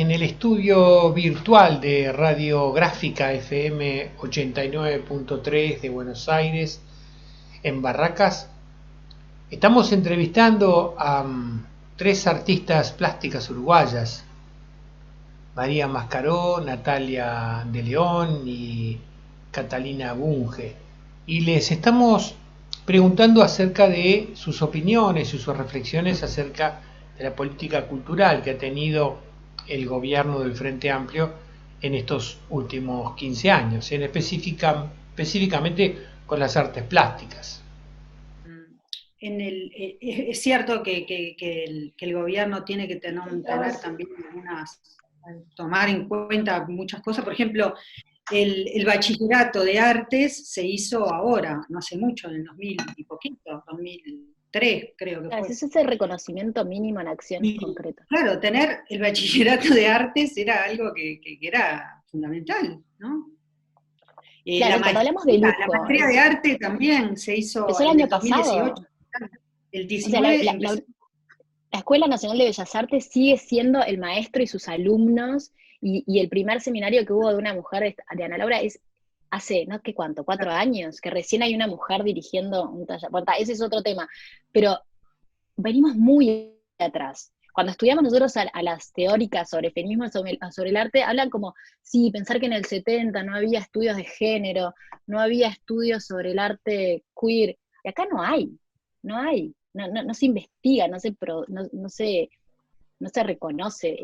en el estudio virtual de Radiográfica FM 89.3 de Buenos Aires, en Barracas. Estamos entrevistando a tres artistas plásticas uruguayas: María Mascaró, Natalia de León y Catalina Bunge. Y les estamos preguntando acerca de sus opiniones y sus reflexiones acerca de la política cultural que ha tenido el gobierno del Frente Amplio en estos últimos 15 años, específicamente con las artes plásticas. Es cierto que el gobierno tiene que tener también tomar en cuenta muchas cosas. Por ejemplo, el bachillerato de artes se hizo ahora, no hace mucho, en el 2000 y poquito, 2003 creo que Claro, fue. ese es el reconocimiento mínimo en acciones concretas. Claro, tener el bachillerato de artes era algo que era fundamental, ¿no? Claro, cuando hablamos de lujo, la maestría de arte también se hizo empezó el en año el 2018. pasado. El O 19 sea, la Escuela Nacional de Bellas Artes sigue siendo el maestro y sus alumnos, y el primer seminario que hubo de una mujer, de Ana Laura, es hace, no sé cuánto, 4 años, que recién hay una mujer dirigiendo un taller. Bueno, ese es otro tema, pero venimos muy atrás. Cuando estudiamos nosotros a las teóricas sobre feminismo, sobre el arte, hablan como, sí, pensar que en el 70 no había estudios de género, no había estudios sobre el arte queer, y acá no hay, no se investiga, no se reconoce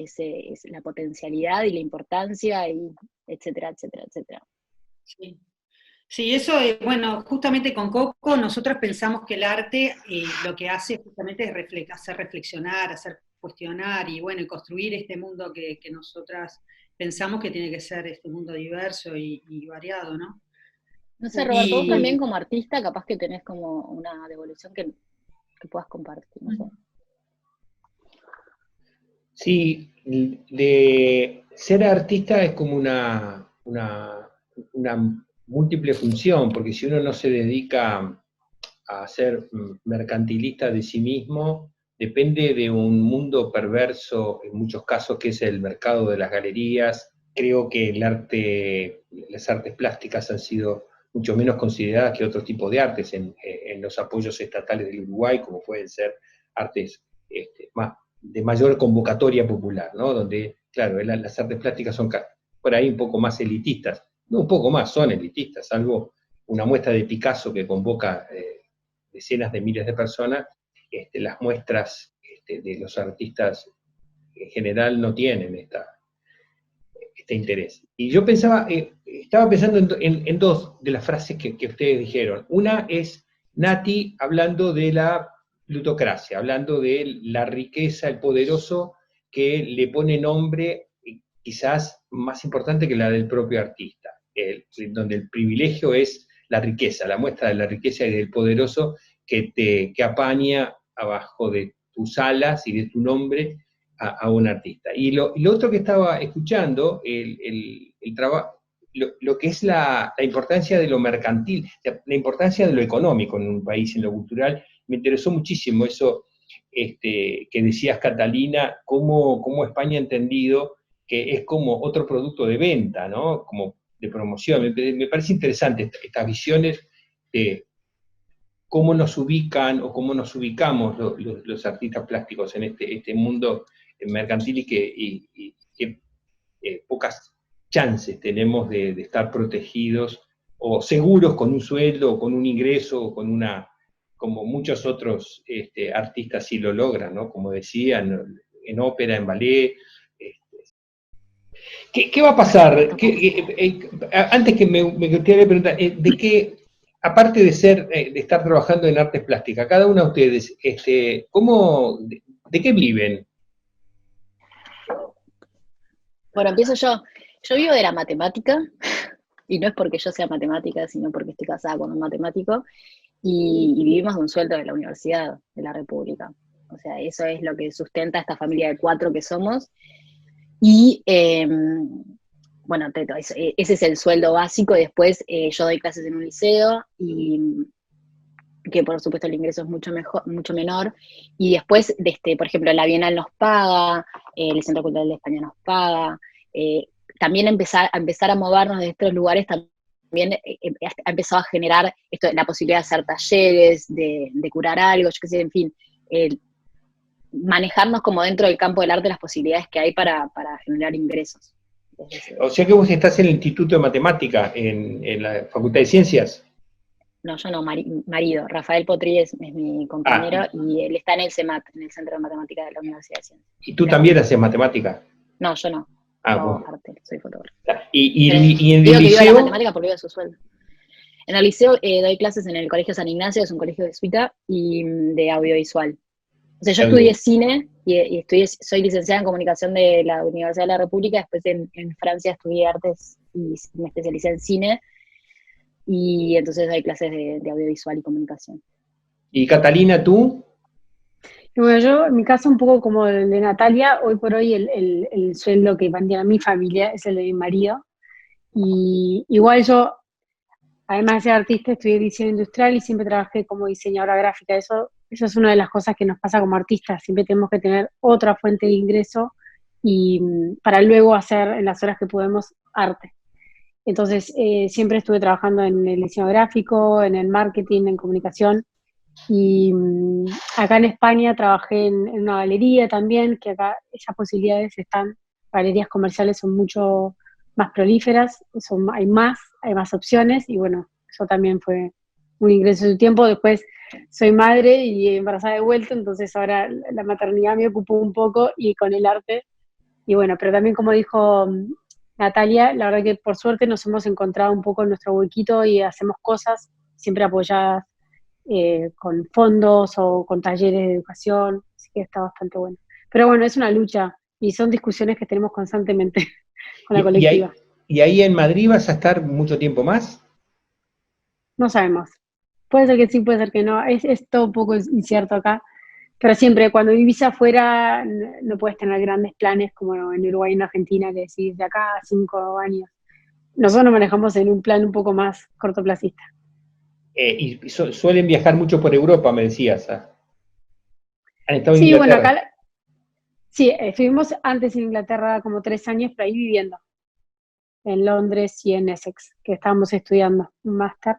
la potencialidad y la importancia, y etcétera, etcétera, etcétera. Sí. Sí, eso, bueno, justamente con Coco nosotros pensamos que el arte lo que hace justamente es hacer reflexionar, hacer cuestionar y bueno, y construir este mundo que nosotras pensamos que tiene que ser este mundo diverso y variado, ¿no? No sé, Roberto, vos también como artista capaz que tenés como una devolución que puedas compartir, no sé. Sí, de ser artista es como una múltiple función, porque si uno no se dedica a ser mercantilista de sí mismo, depende de un mundo perverso, en muchos casos, que es el mercado de las galerías. Creo que las artes plásticas han sido mucho menos consideradas que otro tipo de artes en los apoyos estatales del Uruguay, como pueden ser artes más de mayor convocatoria popular, ¿no? Donde, claro, las artes plásticas son por ahí un poco más elitistas, no un poco más, son elitistas, salvo una muestra de Picasso que convoca decenas de miles de personas. Las muestras de los artistas en general no tienen este interés. Y yo estaba pensando en dos de las frases que ustedes dijeron. Una es Nati hablando de la plutocracia, hablando de la riqueza, el poderoso que le pone nombre quizás más importante que la del propio artista, donde el privilegio es la riqueza, la muestra de la riqueza y del poderoso que apaña abajo de tus alas y de tu nombre a un artista. Y lo otro que estaba escuchando, el trabajo, lo que es la importancia de lo mercantil, la importancia de lo económico en un país, en lo cultural. Me interesó muchísimo eso que decías, Catalina, cómo España ha entendido que es como otro producto de venta, ¿no? Como de promoción. Me parece interesante estas visiones de cómo nos ubican o cómo nos ubicamos los artistas plásticos en este mundo mercantil y que pocas chances tenemos de estar protegidos o seguros con un sueldo o con un ingreso o como muchos otros artistas sí lo logran, ¿no? Como decían, en ópera, en ballet. ¿Qué va a pasar? Antes que me gustaría preguntar, ¿de qué, aparte de estar trabajando en artes plásticas, cada uno de ustedes, de qué viven? Bueno, empiezo yo. Yo vivo de la matemática, y no es porque yo sea matemática, sino porque estoy casada con un matemático, y vivimos de un sueldo de la Universidad de la República. O sea, eso es lo que sustenta esta familia de 4 que somos. Y bueno, ese es el sueldo básico. Después yo doy clases en un liceo, y que por supuesto el ingreso es mucho menor, y después, por ejemplo, la Bienal nos paga, el Centro Cultural de España nos paga, también empezar a movernos de estos lugares también ha empezado a generar la posibilidad de hacer talleres, de curar algo, yo qué sé, en fin, manejarnos como dentro del campo del arte las posibilidades que hay para generar ingresos. O sea que vos estás en el Instituto de Matemática, en la Facultad de Ciencias. No, yo no, marido. Rafael Potri es mi compañero y él está en el CEMAT, en el Centro de Matemáticas de la Universidad de Ciencias. ¿Y tú también haces matemática? No, yo no. Bueno. Arte, soy fotógrafo. ¿Y en el digo que liceo? Vivo la matemática porque vivo su sueldo. En el liceo doy clases en el Colegio San Ignacio, es un colegio jesuita, y de audiovisual. O sea, yo estudié cine y soy licenciada en comunicación de la Universidad de la República, después en Francia estudié artes y me especialicé en cine, y entonces doy clases de audiovisual y comunicación. ¿Y Catalina, tú? Bueno, yo, en mi caso, un poco como el de Natalia, hoy por hoy el sueldo que mantiene a mi familia es el de mi marido. Y igual yo, además de ser artista, estudié diseño industrial y siempre trabajé como diseñadora gráfica. Eso es una de las cosas que nos pasa como artistas. Siempre tenemos que tener otra fuente de ingreso y para luego hacer en las horas que podemos arte. Entonces, siempre estuve trabajando en el diseño gráfico, en el marketing, en comunicación. Y acá en España trabajé en una galería también, que acá esas posibilidades están, galerías comerciales son mucho más prolíferas, hay más opciones, y bueno, eso también fue un ingreso de su tiempo. Después soy madre y embarazada de vuelta, entonces ahora la maternidad me ocupó un poco y con el arte, y bueno, pero también como dijo Natalia, la verdad que por suerte nos hemos encontrado un poco en nuestro huequito y hacemos cosas siempre apoyadas con fondos o con talleres de educación, así que está bastante bueno. Pero bueno, es una lucha y son discusiones que tenemos constantemente con la colectiva. ¿Y ahí en Madrid vas a estar mucho tiempo más? No sabemos. Puede ser que sí, puede ser que no. Es todo un poco incierto acá. Pero siempre, cuando vivís afuera, no puedes tener grandes planes como en Uruguay y en Argentina, que decís de acá a 5 años. Nosotros nos manejamos en un plan un poco más cortoplacista. Y suelen viajar mucho por Europa, me decías. ¿Han estado en Sí, bueno, Inglaterra? acá sí, estuvimos antes en Inglaterra como 3 años, pero ahí viviendo, en Londres y en Essex, que estábamos estudiando un máster.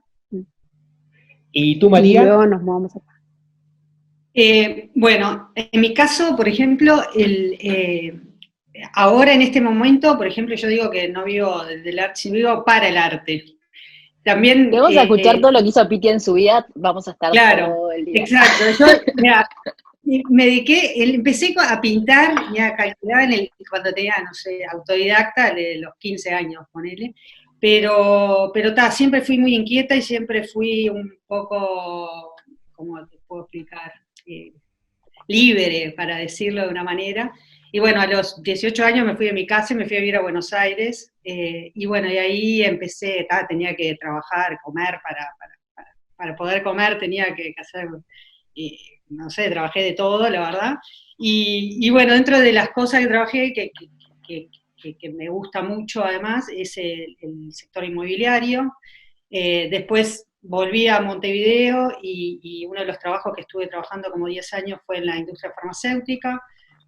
¿Y tú, Y María? luego nos mudamos acá. Bueno, en mi caso, por ejemplo, ahora en este momento, por ejemplo, yo digo que no vivo del arte, sino vivo para el arte. También, Si vamos a escuchar todo lo que hizo Piti en su vida, vamos a estar todo el día. Exacto. Yo, mira, me dediqué, empecé a pintar, ya calculaba cuando tenía, no sé, autodidacta, de los 15 años, ponele, pero siempre fui muy inquieta y siempre fui un poco, ¿cómo te puedo explicar? Libre, para decirlo de una manera. Y bueno, a los 18 años me fui de mi casa y me fui a vivir a Buenos Aires, y bueno, y ahí empecé, tenía que trabajar, comer, para poder comer tenía que hacer, no sé, trabajé de todo, la verdad. Y bueno, dentro de las cosas que trabajé, que me gusta mucho además, es el sector inmobiliario. Después volví a Montevideo y uno de los trabajos que estuve trabajando como 10 años fue en la industria farmacéutica.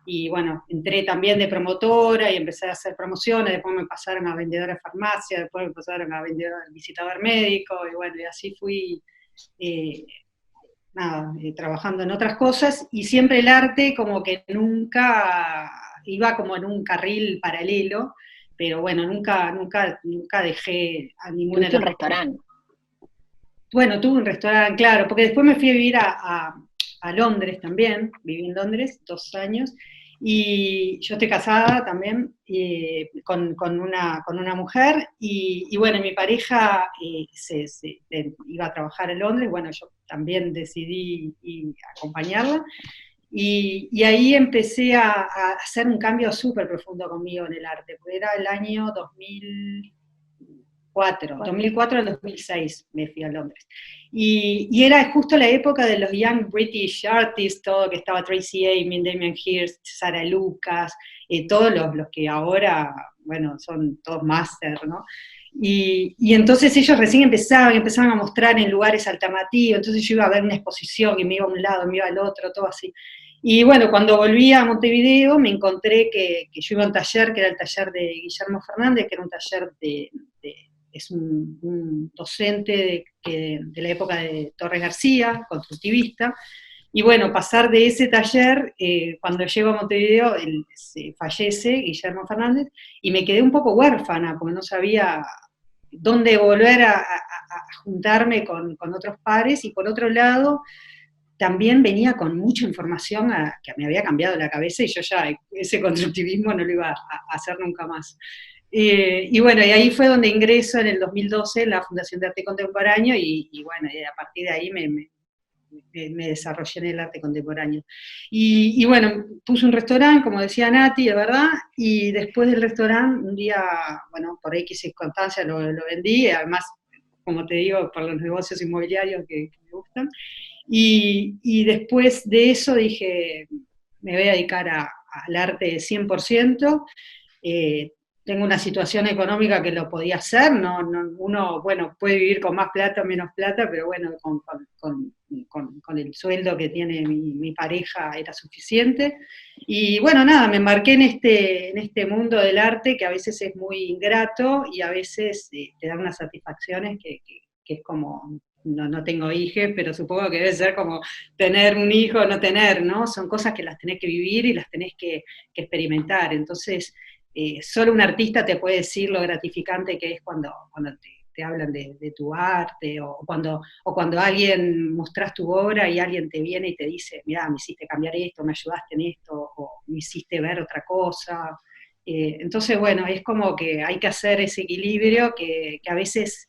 Y bueno, entré también de promotora y empecé a hacer promociones, después me pasaron a vendedora de farmacia, después me pasaron a visitador médico, y bueno, y así fui trabajando en otras cosas, y siempre el arte como que nunca iba como en un carril paralelo, pero bueno, nunca dejé a ninguna de las un restaurante. Bueno, tuve un restaurante, claro, porque después me fui a vivir a Londres también, viví en Londres 2 años, y yo estoy casada también con una mujer, y bueno, mi pareja iba a trabajar en Londres, bueno, yo también decidí acompañarla, y ahí empecé a hacer un cambio súper profundo conmigo en el arte, porque era el año 2004 al 2006 me fui a Londres. Y era justo la época de los Young British Artists, todo que estaba Tracy Emin, Damien Hirst, Sarah Lucas, todos los que ahora, bueno, son todos máster, ¿no? Y entonces ellos recién empezaban a mostrar en lugares alternativos, entonces yo iba a ver una exposición y me iba a un lado, me iba al otro, todo así. Y bueno, cuando volví a Montevideo me encontré que yo iba a un taller, que era el taller de Guillermo Fernández, que era un taller es un docente de la época de Torres García, constructivista. Y bueno, pasar de ese taller, cuando llego a Montevideo, él se fallece, Guillermo Fernández, y me quedé un poco huérfana, porque no sabía dónde volver a juntarme con otros pares, y por otro lado, también venía con mucha información que me había cambiado la cabeza, y yo ya ese constructivismo no lo iba a hacer nunca más. Y bueno, y ahí fue donde ingreso en el 2012 en la Fundación de Arte Contemporáneo, y bueno, y a partir de ahí me desarrollé en el arte contemporáneo. Y bueno, puse un restaurante, como decía Nati, de verdad, y después del restaurante, un día, bueno, por X circunstancias lo vendí, además, como te digo, por los negocios inmobiliarios que me gustan, y después de eso dije, me voy a dedicar al arte 100%, tengo una situación económica que lo podía hacer, uno, bueno, puede vivir con más plata o menos plata, pero bueno, con el sueldo que tiene mi pareja era suficiente. Y bueno, nada, me embarqué en este mundo del arte que a veces es muy ingrato y a veces te da unas satisfacciones que es como, no tengo hijos, pero supongo que debe ser como tener un hijo o no tener, ¿no? Son cosas que las tenés que vivir y las tenés que experimentar. Entonces, solo un artista te puede decir lo gratificante que es cuando te hablan de tu arte, o cuando alguien mostrás tu obra y alguien te viene y te dice, mira, me hiciste cambiar esto, me ayudaste en esto, o me hiciste ver otra cosa. Entonces, bueno, es como que hay que hacer ese equilibrio que a veces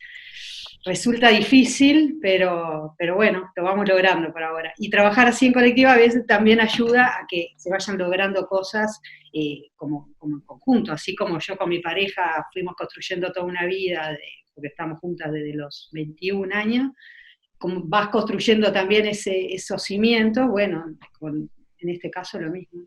resulta difícil, pero bueno, lo vamos logrando por ahora. Y trabajar así en colectiva a veces también ayuda a que se vayan logrando cosas como en conjunto, así como yo con mi pareja fuimos construyendo toda una vida, porque estamos juntas desde los 21 años, como vas construyendo también esos cimientos, bueno, en este caso lo mismo.